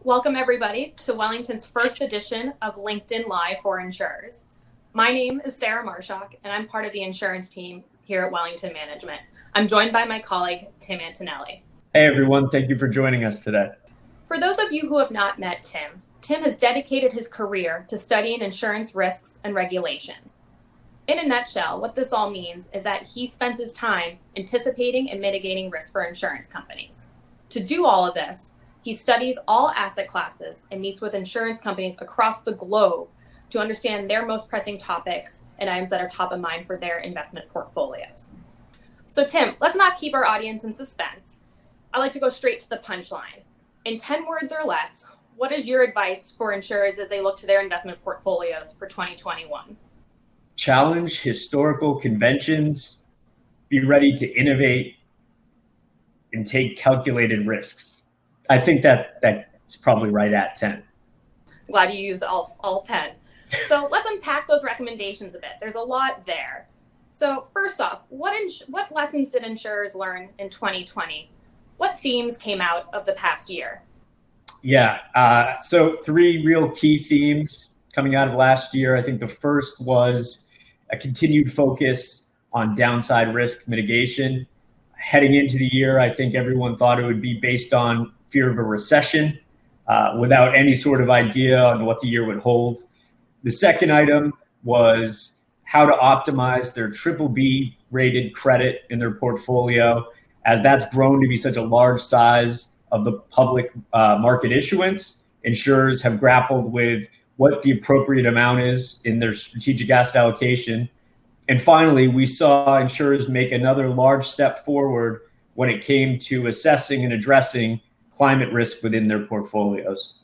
Welcome everybody to Wellington's first edition of LinkedIn Live for Insurers. My name is Sarah Marschok and I'm part of the insurance team here at Wellington Management. I'm joined by my colleague, Tim Antonelli. Hey everyone, thank you for joining us today. For those of you who have not met Tim has dedicated his career to studying insurance risks and regulations. In a nutshell, what this all means is that he spends his time anticipating and mitigating risk for insurance companies. To do all of this, he studies all asset classes and meets with insurance companies across the globe to understand their most pressing topics and items that are top of mind for their investment portfolios. So Tim, let's not keep our audience in suspense. I like to go straight to the punchline. In 10 words or less, what is your advice for insurers as they look to their investment portfolios for 2021? Challenge historical conventions, be ready to innovate, and take calculated risks. I think that's probably right at 10. Glad you used all 10. So let's unpack those recommendations a bit. There's a lot there. So first off, what lessons did insurers learn in 2020? What themes came out of the past year? Yeah, so 3 real key themes coming out of last year. I think the first was a continued focus on downside risk mitigation. Heading into the year, I think everyone thought it would be based on fear of a recession, without any sort of idea on what the year would hold. The second item was how to optimize their BBB rated credit in their portfolio, as that's grown to be such a large size of the public market issuance. Insurers have grappled with what the appropriate amount is in their strategic asset allocation. And finally, we saw insurers make another large step forward when it came to assessing and addressing climate risk within their portfolios.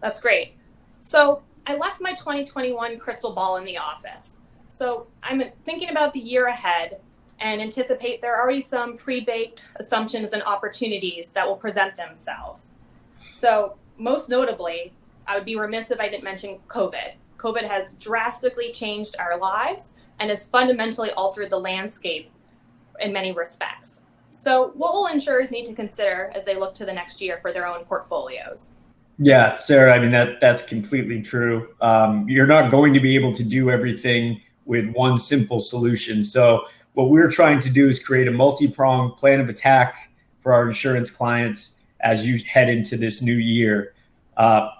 That's great. So I left my 2021 crystal ball in the office. So I'm thinking about the year ahead and anticipate there are already some pre-baked assumptions and opportunities that will present themselves. So most notably, I would be remiss if I didn't mention COVID. COVID has drastically changed our lives and has fundamentally altered the landscape in many respects. So what will insurers need to consider as they look to the next year for their own portfolios? Yeah, Sarah, I mean, that's completely true. You're not going to be able to do everything with one simple solution. So what we're trying to do is create a multi-pronged plan of attack for our insurance clients as you head into this new year.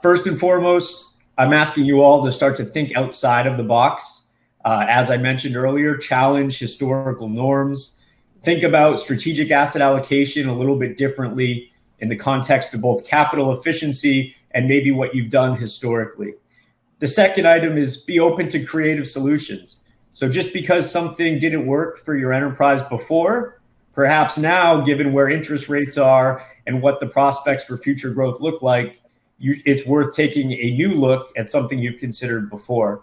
First and foremost, I'm asking you all to start to think outside of the box. As I mentioned earlier, challenge historical norms. Think about strategic asset allocation a little bit differently in the context of both capital efficiency and maybe what you've done historically. The second item is be open to creative solutions. So just because something didn't work for your enterprise before, perhaps now, given where interest rates are and what the prospects for future growth look like, it's worth taking a new look at something you've considered before.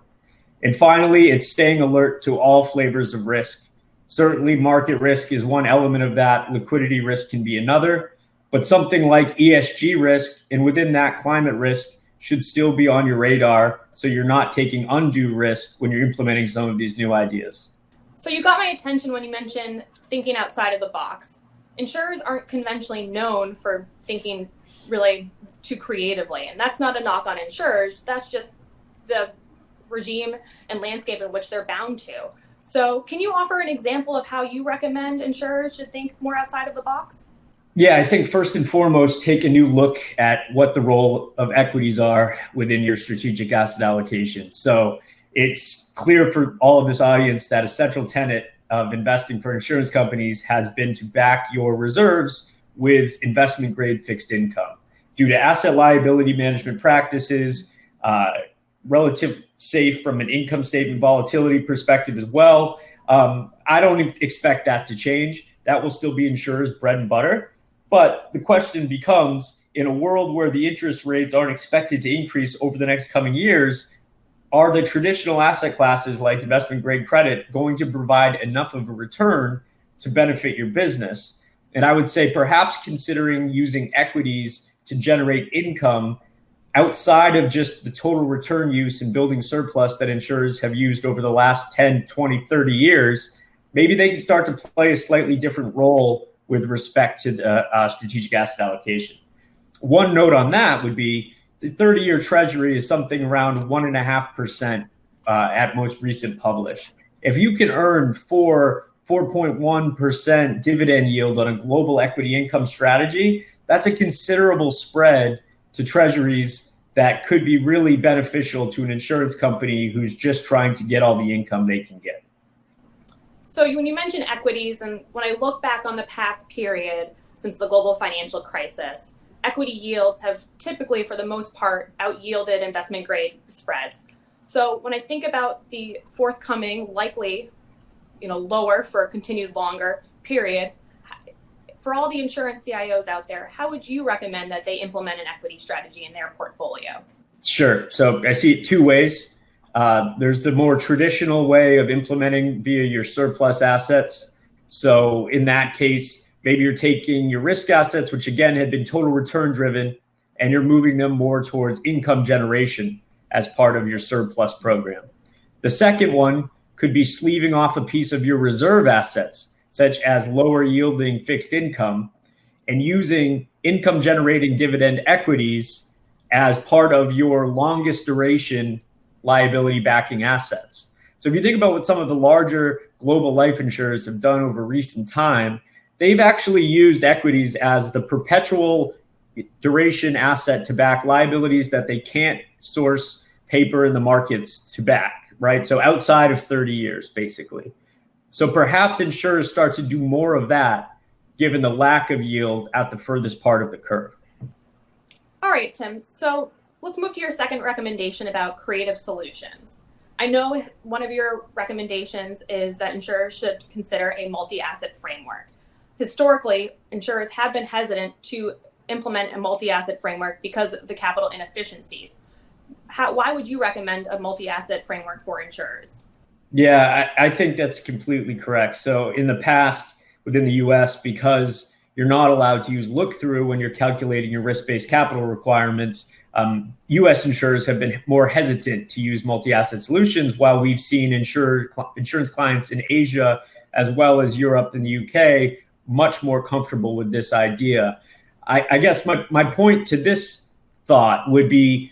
And finally, it's staying alert to all flavors of risk. Certainly, market risk is one element of that. Liquidity risk can be another. But something like ESG risk, and within that climate risk, should still be on your radar so you're not taking undue risk when you're implementing some of these new ideas. So you got my attention when you mentioned thinking outside of the box. Insurers aren't conventionally known for thinking really too creatively, and that's not a knock on insurers. That's just the regime and landscape in which they're bound to. So can you offer an example of how you recommend insurers should think more outside of the box? Yeah, I think first and foremost, take a new look at what the role of equities are within your strategic asset allocation. So it's clear for all of this audience that a central tenet of investing for insurance companies has been to back your reserves with investment grade fixed income. Due to asset liability management practices, relative safe from an income statement volatility perspective as well. I don't expect that to change. That will still be insurers' bread and butter. But the question becomes, in a world where the interest rates aren't expected to increase over the next coming years, are the traditional asset classes like investment grade credit going to provide enough of a return to benefit your business? And I would say perhaps considering using equities to generate income outside of just the total return use and building surplus that insurers have used over the last 10, 20, 30 years, maybe they can start to play a slightly different role with respect to the strategic asset allocation. One note on that would be the 30-year treasury is something around 1.5% at most recent publish. If you can earn 4.1% dividend yield on a global equity income strategy, that's a considerable spread to treasuries that could be really beneficial to an insurance company who's just trying to get all the income they can get. So when you mention equities, and when I look back on the past period since the global financial crisis, equity yields have typically, for the most part, out-yielded investment grade spreads. So when I think about the forthcoming, likely, lower for a continued longer period, for all the insurance CIOs out there, how would you recommend that they implement an equity strategy in their portfolio? Sure. So I see it two ways. There's the more traditional way of implementing via your surplus assets. So in that case, maybe you're taking your risk assets, which again had been total return driven, and you're moving them more towards income generation as part of your surplus program. The second one could be sleeving off a piece of your reserve assets, such as lower yielding fixed income, and using income generating dividend equities as part of your longest duration liability backing assets. So if you think about what some of the larger global life insurers have done over recent time, they've actually used equities as the perpetual duration asset to back liabilities that they can't source paper in the markets to back, right? So outside of 30 years, basically. So perhaps insurers start to do more of that, given the lack of yield at the furthest part of the curve. All right, Tim. So let's move to your second recommendation about creative solutions. I know one of your recommendations is that insurers should consider a multi-asset framework. Historically, insurers have been hesitant to implement a multi-asset framework because of the capital inefficiencies. Why would you recommend a multi-asset framework for insurers? Yeah, I think that's completely correct. So in the past, within the US, because you're not allowed to use look-through when you're calculating your risk-based capital requirements, US insurers have been more hesitant to use multi-asset solutions, while we've seen insurance clients in Asia, as well as Europe and the UK, much more comfortable with this idea. I guess my point to this thought would be,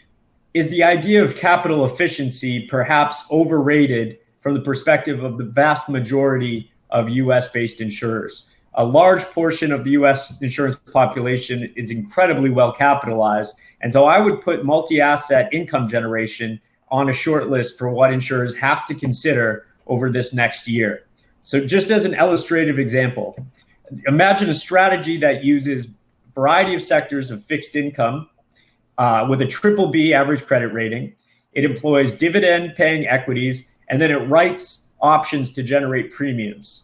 is the idea of capital efficiency perhaps overrated from the perspective of the vast majority of US-based insurers? A large portion of the US insurance population is incredibly well capitalized. And so I would put multi-asset income generation on a short list for what insurers have to consider over this next year. So just as an illustrative example, imagine a strategy that uses a variety of sectors of fixed income with a BBB average credit rating. It employs dividend paying equities, and then it writes options to generate premiums.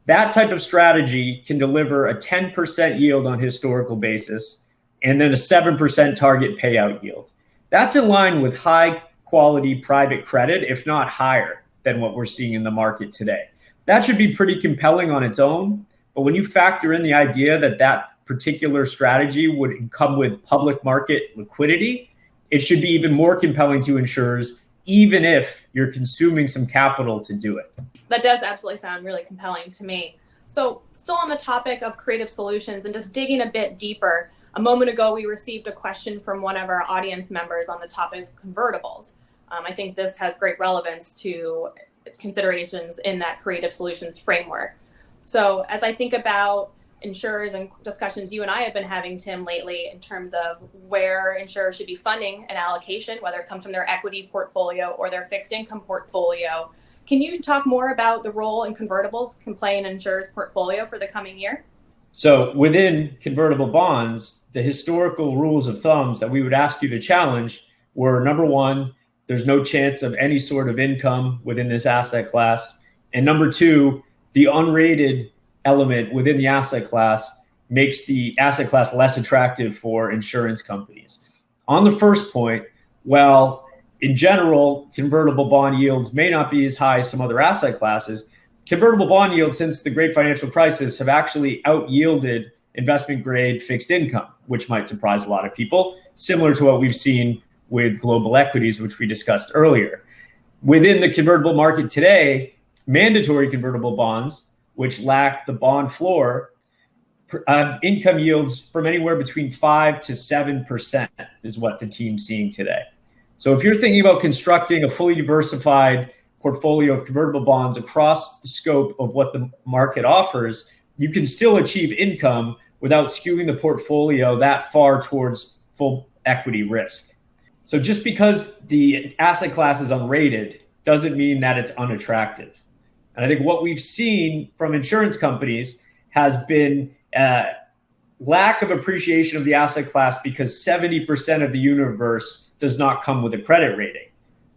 That type of strategy can deliver a 10% yield on historical basis, and then a 7% target payout yield. That's in line with high quality private credit, if not higher than what we're seeing in the market today. That should be pretty compelling on its own. But when you factor in the idea that that particular strategy would come with public market liquidity, it should be even more compelling to insurers, even if you're consuming some capital to do it. That does absolutely sound really compelling to me. So still on the topic of creative solutions and just digging a bit deeper, a moment ago we received a question from one of our audience members on the topic of convertibles. I think this has great relevance to considerations in that creative solutions framework. So as I think about insurers and discussions you and I have been having, Tim, lately in terms of where insurers should be funding an allocation, whether it comes from their equity portfolio or their fixed income portfolio, can you talk more about the role in convertibles can play in an insurer's portfolio for the coming year? So within convertible bonds, the historical rules of thumbs that we would ask you to challenge were, number one, there's no chance of any sort of income within this asset class. And number two, the unrated element within the asset class makes the asset class less attractive for insurance companies. On the first point, well, in general, convertible bond yields may not be as high as some other asset classes. Convertible bond yields since the great financial crisis have actually out-yielded investment grade fixed income, which might surprise a lot of people, similar to what we've seen with global equities, which we discussed earlier. Within the convertible market today, mandatory convertible bonds, which lack the bond floor, income yields from anywhere between 5 to 7% is what the team's seeing today. So if you're thinking about constructing a fully diversified portfolio of convertible bonds across the scope of what the market offers, you can still achieve income without skewing the portfolio that far towards full equity risk. So just because the asset class is unrated doesn't mean that it's unattractive. And I think what we've seen from insurance companies has been lack of appreciation of the asset class because 70% of the universe does not come with a credit rating.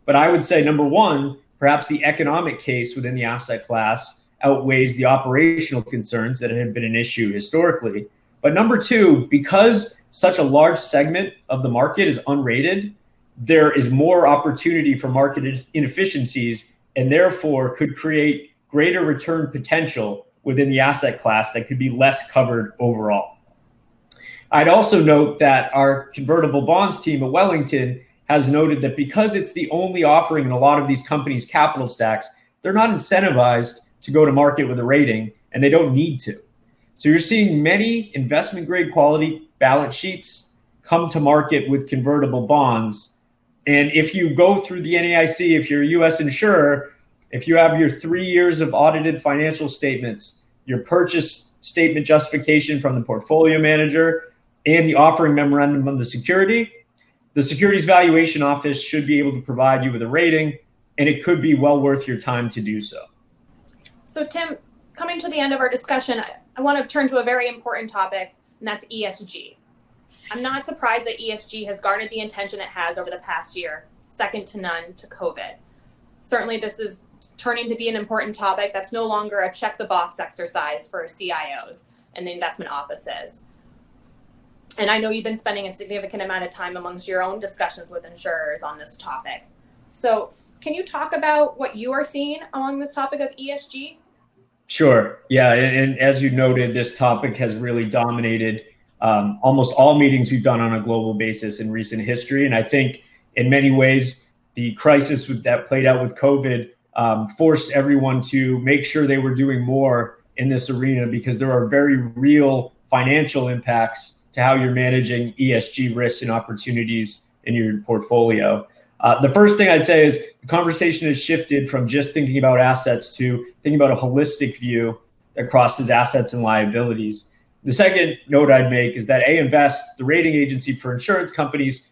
But I would say, number one, perhaps the economic case within the asset class outweighs the operational concerns that have been an issue historically. But number two, because such a large segment of the market is unrated, there is more opportunity for market inefficiencies and therefore could create greater return potential within the asset class that could be less covered overall. I'd also note that our convertible bonds team at Wellington has noted that because it's the only offering in a lot of these companies' capital stacks, they're not incentivized to go to market with a rating, and they don't need to. So you're seeing many investment grade quality balance sheets come to market with convertible bonds. And if you go through the NAIC, if you're a US insurer, if you have your 3 years of audited financial statements, your purchase statement justification from the portfolio manager, and the offering memorandum of the Securities Valuation Office should be able to provide you with a rating, and it could be well worth your time to do so. So Tim, coming to the end of our discussion, I want to turn to a very important topic, and that's ESG. I'm not surprised that ESG has garnered the attention it has over the past year, second to none to COVID. Certainly this is turning to be an important topic that's no longer a check the box exercise for CIOs and the investment offices. And I know you've been spending a significant amount of time amongst your own discussions with insurers on this topic. So can you talk about what you are seeing along this topic of ESG? Sure. Yeah. And as you noted, this topic has really dominated almost all meetings we've done on a global basis in recent history. And I think in many ways, the crisis that played out with COVID forced everyone to make sure they were doing more in this arena because there are very real financial impacts to how you're managing ESG risks and opportunities in your portfolio. The first thing I'd say is the conversation has shifted from just thinking about assets to thinking about a holistic view that crosses assets and liabilities. The second note I'd make is that AM Best, the rating agency for insurance companies,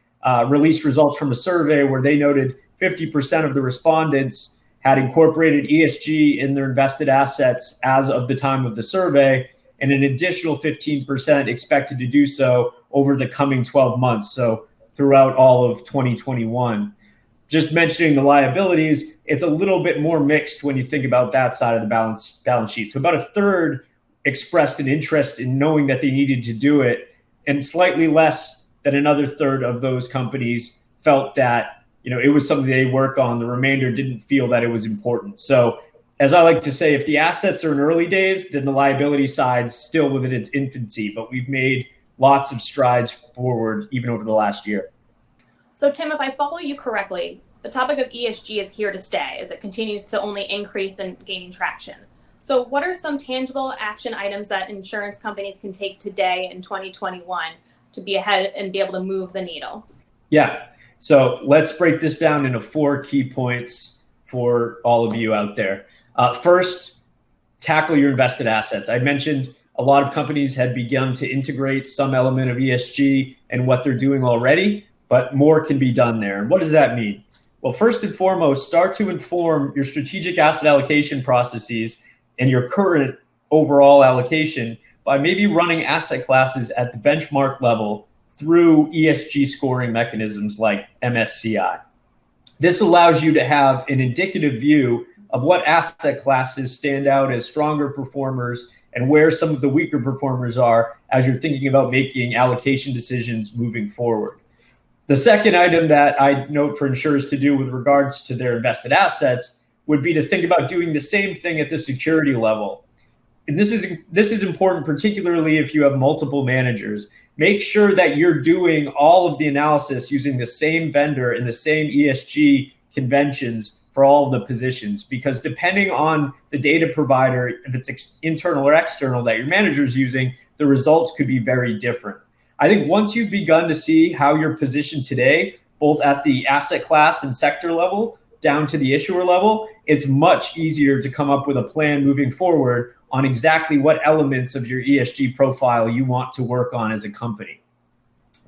released results from a survey where they noted 50% of the respondents had incorporated ESG in their invested assets as of the time of the survey, and an additional 15% expected to do so over the coming 12 months, so throughout all of 2021. Just mentioning the liabilities, it's a little bit more mixed when you think about that side of the balance sheet. So about a third expressed an interest in knowing that they needed to do it, and slightly less than another third of those companies felt that it was something they work on. The remainder didn't feel that it was important. So as I like to say, if the assets are in early days, then the liability side's still within its infancy, but we've made lots of strides forward even over the last year. So Tim, if I follow you correctly, the topic of ESG is here to stay as it continues to only increase and gaining traction. So what are some tangible action items that insurance companies can take today in 2021 to be ahead and be able to move the needle? Yeah. So let's break this down into 4 key points for all of you out there. First, tackle your invested assets. I mentioned a lot of companies had begun to integrate some element of ESG and what they're doing already, but more can be done there. And what does that mean? Well, first and foremost, start to inform your strategic asset allocation processes and your current overall allocation by maybe running asset classes at the benchmark level through ESG scoring mechanisms like MSCI. This allows you to have an indicative view of what asset classes stand out as stronger performers and where some of the weaker performers are as you're thinking about making allocation decisions moving forward. The second item that I note for insurers to do with regards to their invested assets would be to think about doing the same thing at the security level. And this is important, particularly if you have multiple managers. Make sure that you're doing all of the analysis using the same vendor and the same ESG conventions for all of the positions, because depending on the data provider, if it's internal or external that your manager is using, the results could be very different. I think once you've begun to see how you're positioned today, both at the asset class and sector level, down to the issuer level, it's much easier to come up with a plan moving forward on exactly what elements of your ESG profile you want to work on as a company.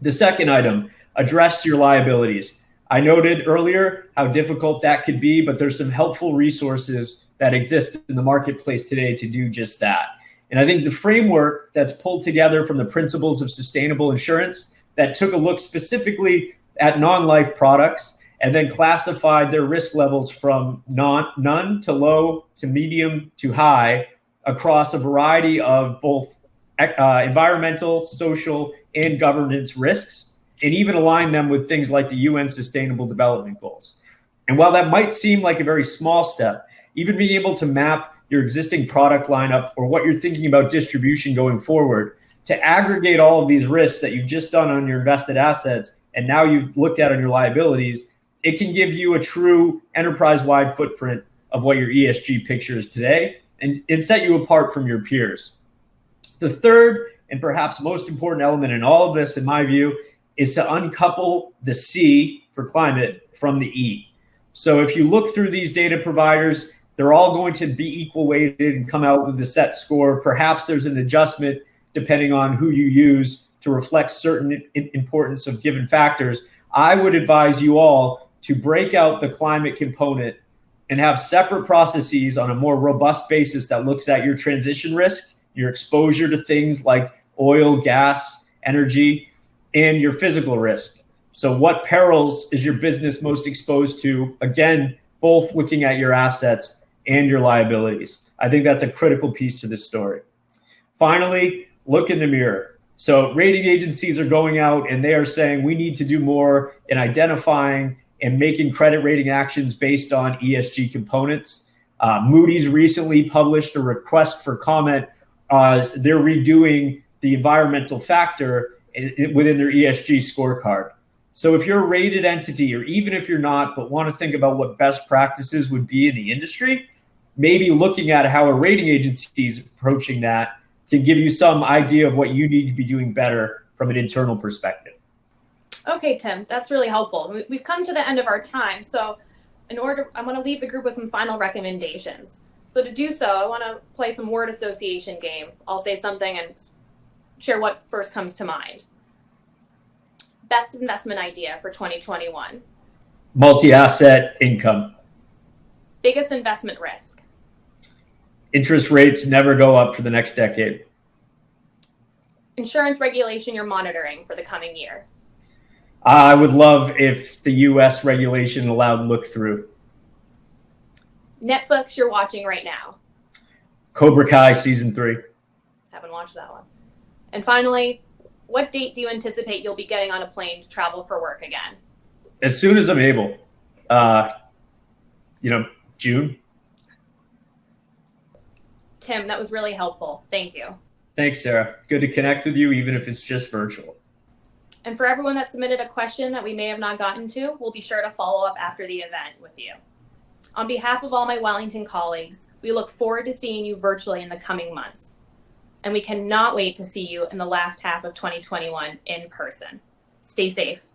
The second item, address your liabilities. I noted earlier how difficult that could be, but there's some helpful resources that exist in the marketplace today to do just that. And I think the framework that's pulled together from the principles of sustainable insurance that took a look specifically at non-life products and then classified their risk levels from none to low to medium to high across a variety of both environmental, social, and governance risks, and even align them with things like the UN Sustainable Development Goals. And while that might seem like a very small step, even being able to map your existing product lineup or what you're thinking about distribution going forward to aggregate all of these risks that you've just done on your invested assets and now you've looked at on your liabilities, it can give you a true enterprise-wide footprint of what your ESG picture is today and set you apart from your peers. The third and perhaps most important element in all of this, in my view, is to uncouple the C for climate from the E. So if you look through these data providers, they're all going to be equal weighted and come out with a set score. Perhaps there's an adjustment depending on who you use to reflect certain importance of given factors. I would advise you all to break out the climate component and have separate processes on a more robust basis that looks at your transition risk, your exposure to things like oil, gas, energy, and your physical risk. So what perils is your business most exposed to? Again, both looking at your assets and your liabilities. I think that's a critical piece to this story. Finally, look in the mirror. So rating agencies are going out and they are saying we need to do more in identifying and making credit rating actions based on ESG components. Moody's recently published a request for comment. They're redoing the environmental factor within their ESG scorecard. So if you're a rated entity, or even if you're not, but want to think about what best practices would be in the industry, maybe looking at how a rating agency is approaching that can give you some idea of what you need to be doing better from an internal perspective. Okay, Tim, that's really helpful. We've come to the end of our time. So I want to leave the group with some final recommendations. So to do so, I want to play some word association game. I'll say something and share what first comes to mind. Best investment idea for 2021. Multi-asset income. Biggest investment risk. Interest rates never go up for the next decade. Insurance regulation you're monitoring for the coming year. I would love if the US regulation allowed look-through. Netflix you're watching right now. Cobra Kai season 3. Haven't watched that one. And finally, what date do you anticipate you'll be getting on a plane to travel for work again? As soon as I'm able. June. Tim, that was really helpful. Thank you. Thanks, Sarah. Good to connect with you, even if it's just virtual. And for everyone that submitted a question that we may have not gotten to, we'll be sure to follow up after the event with you. On behalf of all my Wellington colleagues, we look forward to seeing you virtually in the coming months. And we cannot wait to see you in the last half of 2021 in person. Stay safe.